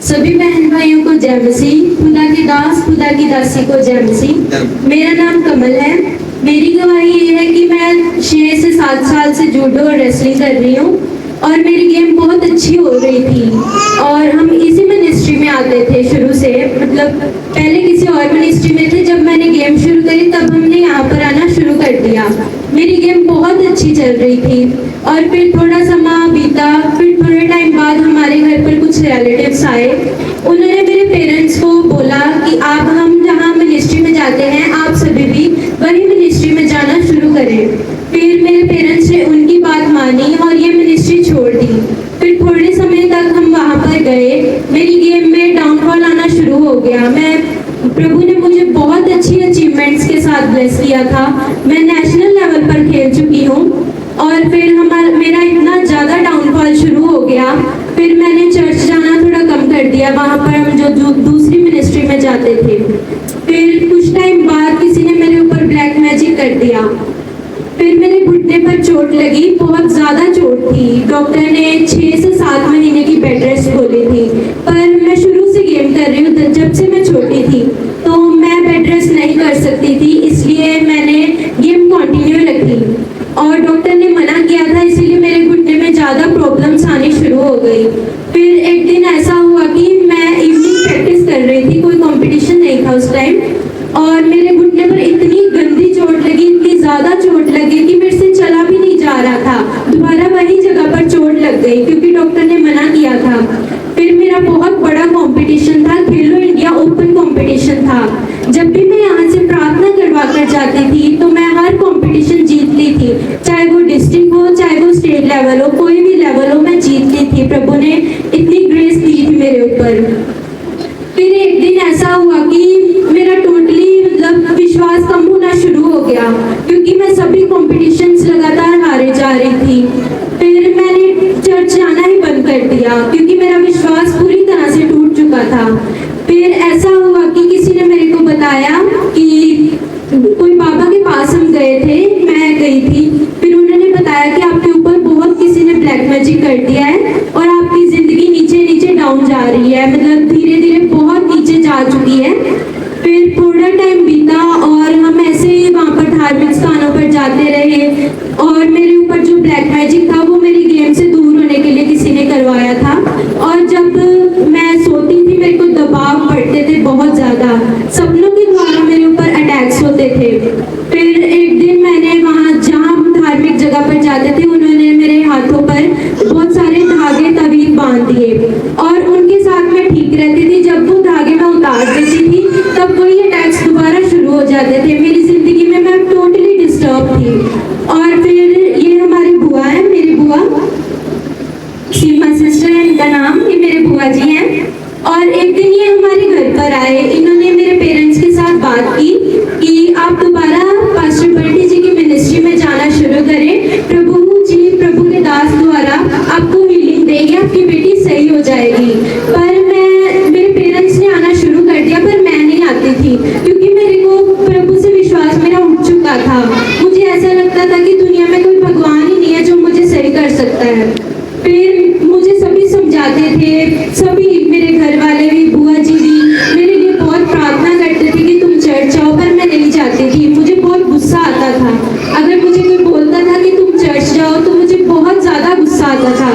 सभी बहन भाइयों को जय मसीह। खुदा के दास खुदा की दासी को जय मसीह। मेरा नाम कमल है। मेरी गवाही ये है कि मैं 6 से 7 साल से जूडो और रेसलिंग कर रही हूँ और मेरी गेम बहुत अच्छी हो रही थी और हम इसी मिनिस्ट्री में आते थे शुरू से। मतलब पहले किसी और मिनिस्ट्री में थे, जब मैंने गेम शुरू करी तब हमने यहाँ पर आना शुरू कर दिया। मेरी गेम बहुत अच्छी चल रही थी और फिर थोड़ा समय बीता। फिर थोड़े टाइम बाद हमारे घर पर कुछ रिलेटिव्स आए। उन्होंने मेरे पेरेंट्स को बोला कि आप हम जहाँ मिनिस्ट्री में जाते हैं आप सभी भी वही मिनिस्ट्री में जाना शुरू करें। फिर मेरे पेरेंट्स ने उनकी बात मानी और ये मिनिस्ट्री छोड़ दी। फिर थोड़े समय तक हम वहाँ पर गए। मेरी गेम में डाउनफॉल आना शुरू हो गया। प्रभु ने मुझे बहुत अच्छी अचीवमेंट्स के साथ ब्लेस किया था। मैं नेशनल लेवल पर खेल चुकी हूँ और फिर मेरा इतना ज़्यादा डाउनफॉल शुरू हो गया। फिर मैंने चर्च जाना थोड़ा कम कर दिया। वहाँ पर हम जो दूसरी मिनिस्ट्री में जाते थे। फिर कुछ टाइम बाद किसी ने मेरे ऊपर ब्लैक मैजिक कर दिया। फिर मेरे घुटने पर चोट लगी, बहुत ज़्यादा चोट थी। डॉक्टर ने 6 से 7 महीने की बेड रेस्ट बोली थी, पर मैं शुरू से गेम कर रही हूँ जब से मैं छोटी थी, तो मैं बेड रेस्ट नहीं कर सकती थी, इसलिए मैंने गेम कंटिन्यू रखी। और डॉक्टर ने मना किया था, इसीलिए मेरे घुटने में ज़्यादा प्रॉब्लम्स आनी शुरू हो गई। फिर एक दिन ऐसा हुआ कि मैं इवनिंग प्रैक्टिस कर रही थी, कोई कंपटीशन नहीं था उस टाइम, और मेरे घुटने पर इतनी गंदी चोट लगी, इतनी ज़्यादा चोट लगी कि मेरे से चला भी नहीं जा रहा था। दोबारा वही जगह पर चोट लग गई क्योंकि डॉक्टर ने मना किया था। फिर मेरा बहुत बड़ा कंपटीशन था, खेलो इंडिया ओपन कंपटीशन था। जब भी मैं यहाँ से प्रार्थना करवा कर जाती थी तो मैं हर कंपटीशन जीत ली थी, चाहे वो डिस्ट्रिक्ट हो चाहे वो स्टेट लेवल हो, कोई भी लेवल हो मैं जीत ली थी। प्रभु ने इतनी ग्रेस दी थी मेरे ऊपर। फिर एक दिन ऐसा हुआ कि मेरा टोटली मतलब विश्वास कम होना शुरू हो गया क्योंकि मैं सभी कॉम्पिटिशन्स लगातार हारे जा रही थी। फिर मैंने चर्च जाना ही बंद कर दिया क्योंकि मेरा विश्वास पूरी तरह से टूट चुका था। फिर ऐसा हुआ कि किसी ने मेरे को बताया कि कोई बाबा के पास हम गए थे, मैं गई थी। फिर उन्होंने बताया कि आपके ऊपर बहुत किसी ने ब्लैक मैजिक कर दिया है और आपकी ज़िंदगी नीचे नीचे डाउन जा रही है, मतलब धीरे धीरे बहुत नीचे जा चुकी है। फिर थोड़ा टाइम बीता और हम ऐसे ही वहाँ पर धार्मिक स्थानों पर जाते रहे और मेरे ऊपर जो ब्लैक मैजिक था वो मेरी गेम से दूर होने के लिए किसी ने करवाया था। और जब मैं सोती थी मेरे को दबाव पड़ते थे बहुत ज़्यादा, सपनों के द्वारा मेरे ऊपर अटैक्स होते थे। फिर एक दिन मैंने वहाँ जहाँ हम धार्मिक जगह पर जाते थे उन्होंने मेरे हाथों पर बहुत सारे धागे तवीज़ बांध दिए और उनके साथ मैं ठीक रहती थी। जब वो धागे मैं उतार देती थी तब वही अटैक्स दोबारा शुरू हो जाते थे। मेरी ज़िंदगी में मैं टोटली डिस्टर्ब थी। और फिर ये हमारी बुआ है, मेरी बुआ सीमा सिस्टर है इनका नाम, ये मेरे बुआ जी हैं। और एक दिन ये हमारे घर पर आए, इन्होंने मेरे पेरेंट्स के साथ बात की कि आप दोबारा पास्टर बंटी जी की मिनिस्ट्री में जाना शुरू करें, प्रभु के दास द्वारा आपको हीलिंग देगी, आपकी बेटी सही हो जाएगी। पर मेरे पेरेंट्स ने आना शुरू कर दिया पर मैं नहीं आती थी क्योंकि मेरे को प्रभु से विश्वास मेरा उठ चुका था। मुझे ऐसा लगता था कि दुनिया में कोई भगवान ही नहीं है जो मुझे सही कर सकता है। फिर मुझे सभी समझाते थे, सभी मेरे घर वाले भी, बुआ जी भी मेरे लिए बहुत प्रार्थना करते थे कि तुम चर्च जाओ, पर मैं नहीं जाती थी। मुझे बहुत गुस्सा आता था, अगर मुझे कोई बोलता था कि तुम चर्च जाओ तो मुझे बहुत ज़्यादा गुस्सा आता था।